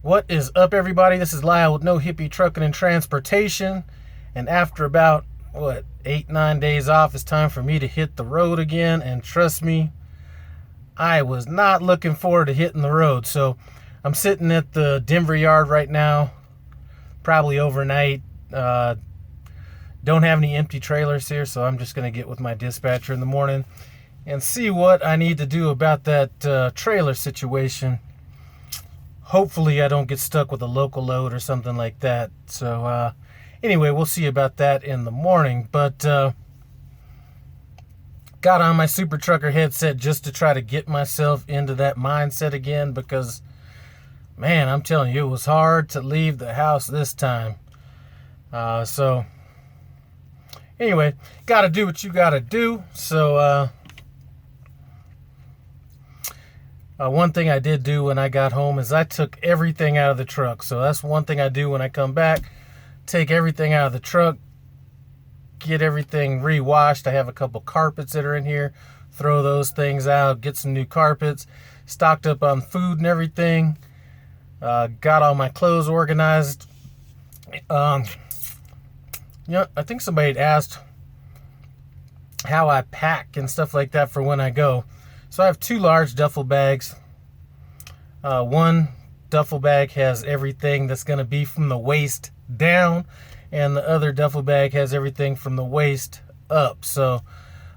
What is up, everybody? This is Lyle with No Hippie Trucking and Transportation. And after about, 8-9 days off, it's time for me to hit the road again. And trust me, I was not looking forward to hitting the road. So I'm sitting at the Denver yard right now, probably overnight. Don't have any empty trailers here, so I'm just going to get with my dispatcher in the morning and see what I need to do about that trailer situation. Hopefully I don't get stuck with a local load or something like that. So anyway, we'll see about that in the morning. But got on my Super Trucker headset just to try to get myself into that mindset again, because, man, I'm telling you, it was hard to leave the house this time. So anyway, got to do what you got to do. So one thing I did do when I got home is I took everything out of the truck. So that's one thing I do when I come back. Take everything out of the truck, get everything re-washed. I have a couple carpets that are in here. Throw those things out, get some new carpets. Stocked up on food and everything. Got all my clothes organized. I think somebody had asked how I pack and stuff like that for when I go. So I have two large duffel bags. One duffel bag has everything that's going to be from the waist down, and the other duffel bag has everything from the waist up. So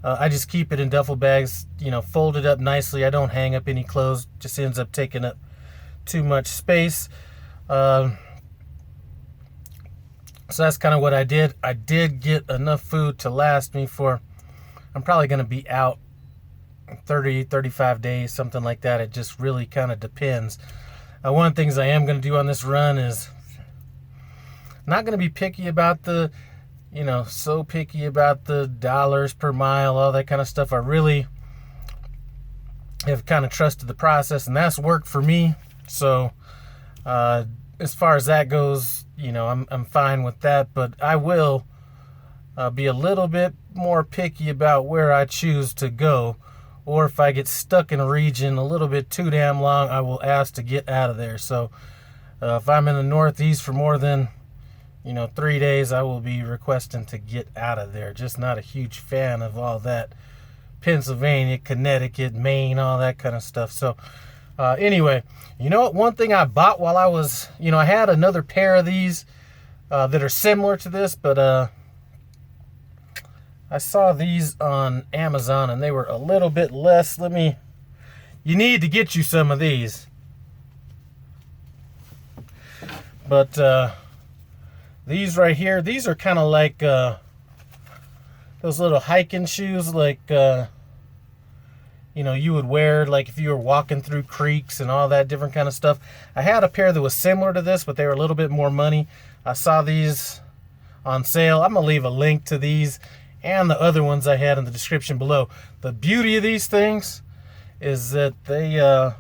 I just keep it in duffel bags, folded up nicely. I don't hang up any clothes. Just ends up taking up too much space. So that's kind of what I did. I did get enough food to last me for, I'm probably going to be out 30-35 days, something like that. It just really kind of depends. One of the things I am going to do on this run is not going to be picky about the, so picky about the dollars per mile, all that kind of stuff. I really have kind of trusted the process, and that's worked for me. So as far as that goes, I'm fine with that, but I will be a little bit more picky about where I choose to go. Or if I get stuck in a region a little bit too damn long, I will ask to get out of there. So if I'm in the Northeast for more than 3 days, I will be requesting to get out of there. Just not a huge fan of all that Pennsylvania, Connecticut, Maine, all that kind of stuff. So anyway, one thing I bought while I was, I had another pair of these that are similar to this, but I saw these on Amazon and they were a little bit less. You need to get you some of these. But these right here, these are kind of like those little hiking shoes, like you would wear like if you were walking through creeks and all that different kind of stuff. I had a pair that was similar to this, but they were a little bit more money. I saw these on sale. I'm gonna leave a link to these and the other ones I had in the description below. The beauty of these things is that they a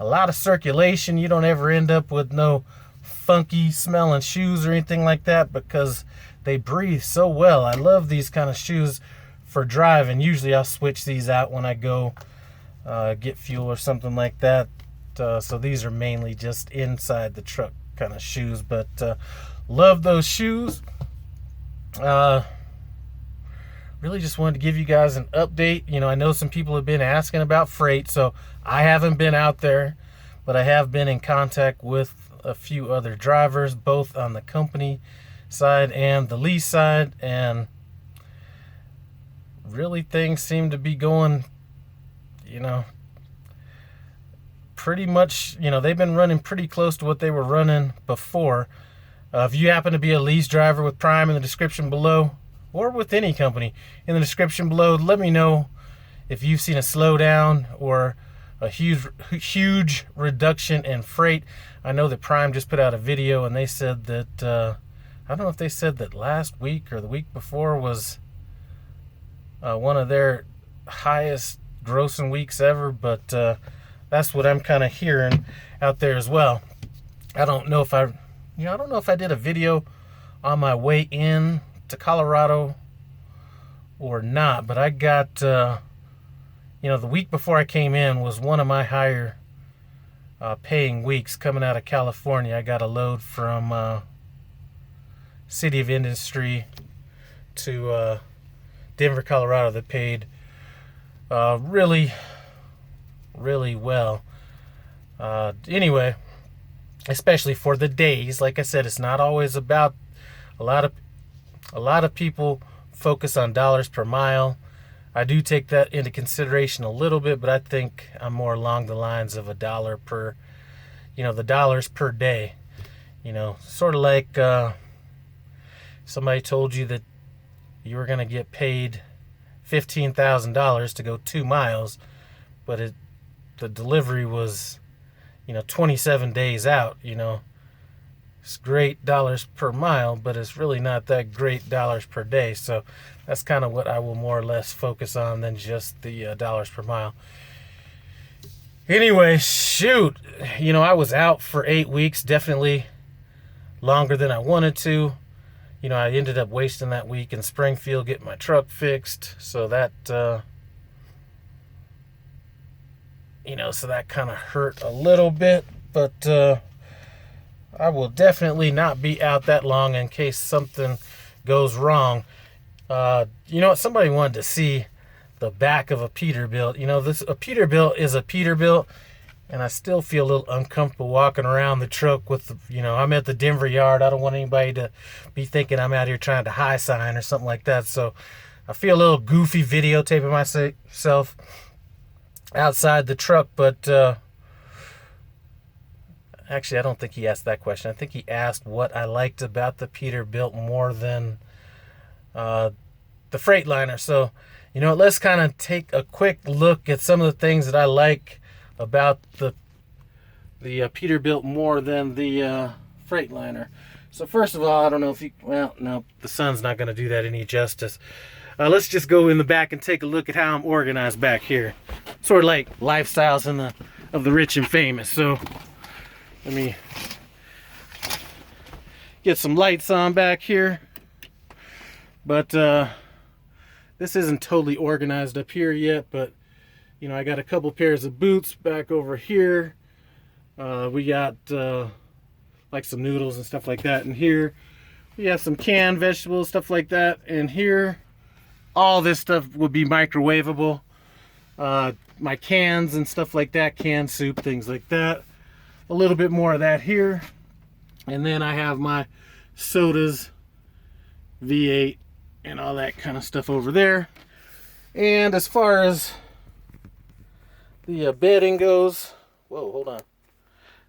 lot of circulation. You don't ever end up with no funky smelling shoes or anything like that, because they breathe so well. I love these kind of shoes for driving. Usually I'll switch these out when I go get fuel or something like that. So these are mainly just inside the truck kind of shoes, but love those shoes. Really just wanted to give you guys an update. I know some people have been asking about freight, so I haven't been out there, but I have been in contact with a few other drivers, both on the company side and the lease side, and really things seem to be going, pretty much, they've been running pretty close to what they were running before. If you happen to be a lease driver with Prime, in the description below, or with any company, in the description below, let me know if you've seen a slowdown or a huge reduction in freight. I know that Prime just put out a video and they said that, I don't know if they said that last week or the week before was one of their highest grossing weeks ever, but that's what I'm kind of hearing out there as well. I don't know if I did a video on my way in to Colorado or not, but I got the week before I came in was one of my higher paying weeks coming out of California. I got a load from City of Industry to Denver, Colorado that paid really, really well. Anyway, especially for the days. Like I said, it's not always about a lot of people focus on dollars per mile. I do take that into consideration a little bit, but I think I'm more along the lines of $1 per, the dollars per day. Sort of like somebody told you that you were going to get paid $15,000 to go 2 miles, but the delivery was 27 days out. It's great dollars per mile, but it's really not that great dollars per day. So that's kind of what I will more or less focus on than just the dollars per mile. Anyway, shoot, I was out for 8 weeks, definitely longer than I wanted to. I ended up wasting that week in Springfield getting my truck fixed. So that, so that kind of hurt a little bit, but I will definitely not be out that long in case something goes wrong. Somebody wanted to see the back of a Peterbilt. A Peterbilt is a Peterbilt, and I still feel a little uncomfortable walking around the truck with, I'm at the Denver yard. I don't want anybody to be thinking I'm out here trying to high sign or something like that. So I feel a little goofy videotaping myself outside the truck, but actually, I don't think he asked that question. I think he asked what I liked about the Peterbilt more than the Freightliner. So, let's kind of take a quick look at some of the things that I like about the Peterbilt more than the Freightliner. So first of all, I don't know if no, the sun's not going to do that any justice. Let's just go in the back and take a look at how I'm organized back here. Sort of like lifestyles of the rich and famous. So let me get some lights on back here. But this isn't totally organized up here yet, but I got a couple pairs of boots back over here. We got like some noodles and stuff like that in here. We have some canned vegetables, stuff like that in here. All this stuff will be microwavable. My cans and stuff like that, canned soup, things like that. A little bit more of that here. And then I have my sodas, V8, and all that kind of stuff over there. And as far as the bedding goes, whoa, hold on.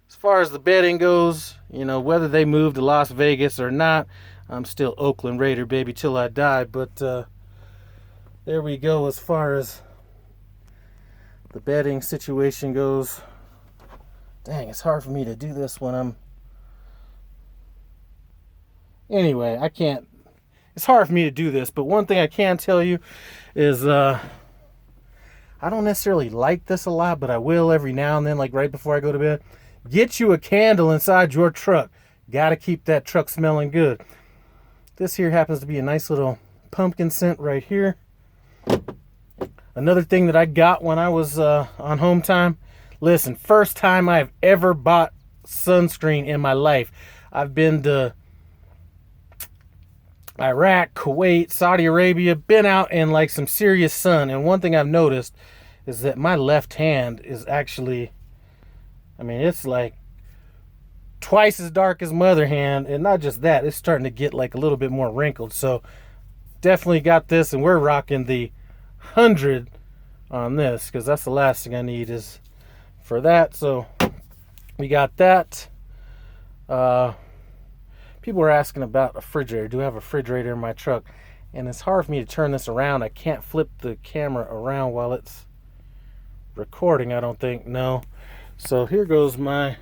As far as the bedding goes, whether they move to Las Vegas or not, I'm still Oakland Raider, baby, till I die. But there we go as far as the bedding situation goes. Dang, it's hard for me to do this when I'm... Anyway, I can't... It's hard for me to do this, but one thing I can tell you is I don't necessarily like this a lot, but I will every now and then, like right before I go to bed. Get you a candle inside your truck. Got to keep that truck smelling good. This here happens to be a nice little pumpkin scent right here. Another thing that I got when I was on home time. Listen, first time I've ever bought sunscreen in my life. I've been to Iraq, Kuwait, Saudi Arabia, been out in like some serious sun. And one thing I've noticed is that my left hand is actually, it's like twice as dark as my other hand. And not just that, it's starting to get like a little bit more wrinkled. So definitely got this, and we're rocking the 100 on this because that's the last thing I need is for that. So we got that. People were asking about a refrigerator. Do I have a refrigerator in my truck? And it's hard for me to turn this around. I can't flip the camera around while it's recording, I don't think. No. So here goes my...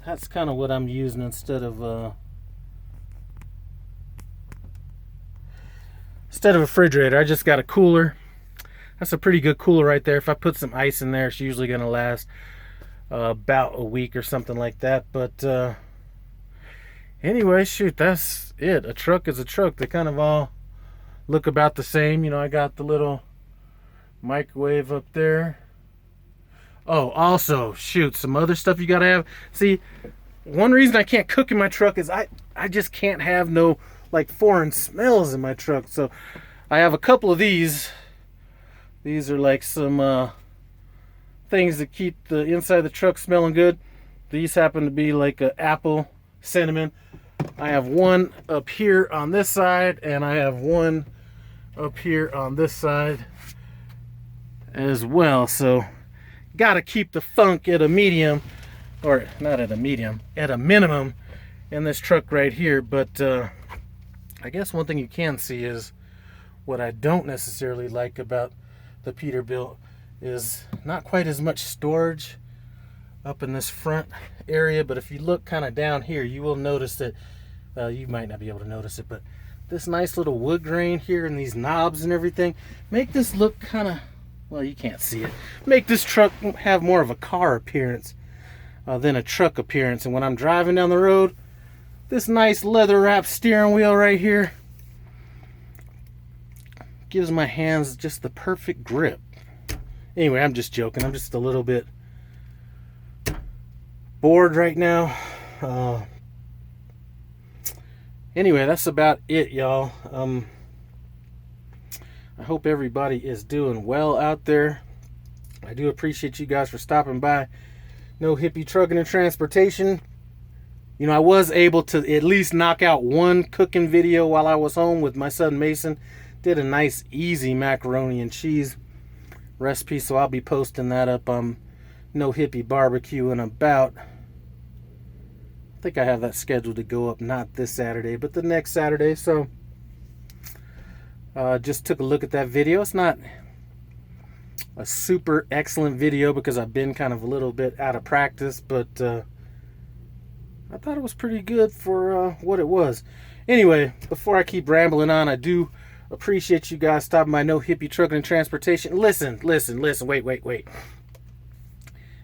That's kind of what I'm using instead of a refrigerator. I just got a cooler. That's a pretty good cooler right there. If I put some ice in there, it's usually going to last about a week or something like that. But anyway, shoot, that's it. A truck is a truck. They kind of all look about the same. I got the little microwave up there. Oh, also, shoot, some other stuff you gotta have. See, one reason I can't cook in my truck is I just can't have no like foreign smells in my truck. So I have a couple of these. These are like some things that keep the inside of the truck smelling good. These happen to be like a apple cinnamon. I have one up here on this side, and I have one up here on this side as well. So gotta keep the funk at a medium, or not at a medium, at a minimum in this truck right here. But I guess one thing you can see is what I don't necessarily like about the Peterbilt is not quite as much storage up in this front area. But if you look kind of down here, you will notice that you might not be able to notice it, but this nice little wood grain here and these knobs and everything make this look kind of, well, you can't see it, make this truck have more of a car appearance than a truck appearance. And when I'm driving down the road, this nice leather wrapped steering wheel right here gives my hands just the perfect grip. Anyway, I'm just joking. I'm just a little bit bored right now. Anyway, that's about it, y'all. I hope everybody is doing well out there. I do appreciate you guys for stopping by. No Hippie Trucking and Transportation. You know, I was able to at least knock out one cooking video while I was home with my son Mason. Did a nice, easy macaroni and cheese recipe, so I'll be posting that up on No Hippie Barbecue in about, I think I have that scheduled to go up not this Saturday, but the next Saturday. So just took a look at that video. It's not a super excellent video because I've been kind of a little bit out of practice, but I thought it was pretty good for what it was. Anyway, before I keep rambling on, I do appreciate you guys stopping by No Hippie Trucking and Transportation. Listen, wait.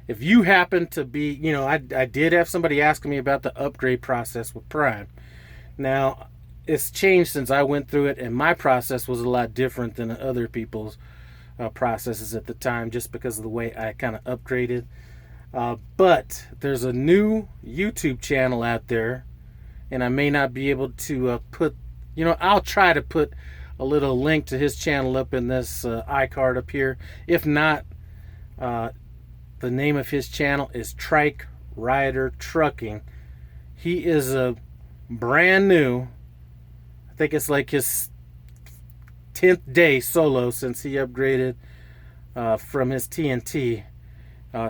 If you happen to be, you know, I did have somebody asking me about the upgrade process with Prime. Now, it's changed since I went through it, and my process was a lot different than other people's processes at the time, just because of the way I kind of upgraded. But there's a new YouTube channel out there, and I may not be able to put, you know, I'll try to put a little link to his channel up in this iCard up here. If not, the name of his channel is Trike Rider Trucking. He is a brand new, I think it's like his 10th day solo since he upgraded from his TNT.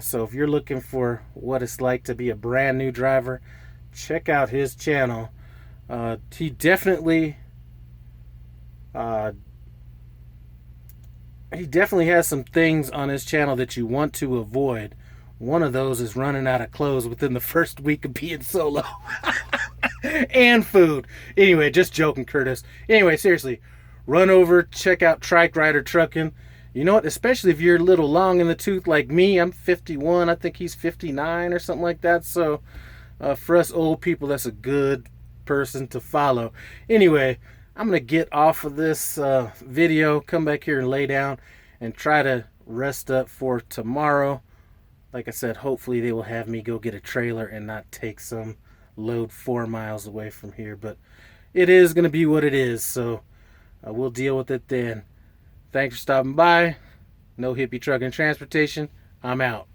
So if you're looking for what it's like to be a brand new driver, check out his channel. He definitely has some things on his channel that you want to avoid. One of those is running out of clothes within the first week of being solo. And food. Anyway, just joking, Curtis. Anyway, seriously, run over, check out Trike Rider Trucking. You know what? Especially if you're a little long in the tooth like me. I'm 51. I think he's 59 or something like that. So for us old people, that's a good person to follow. Anyway, I'm going to get off of this video, come back here and lay down and try to rest up for tomorrow. Like I said, hopefully they will have me go get a trailer and not take some load 4 miles away from here. But it is going to be what it is, so we'll deal with it then. Thanks for stopping by. No Hippie Trucking and Transportation. I'm out.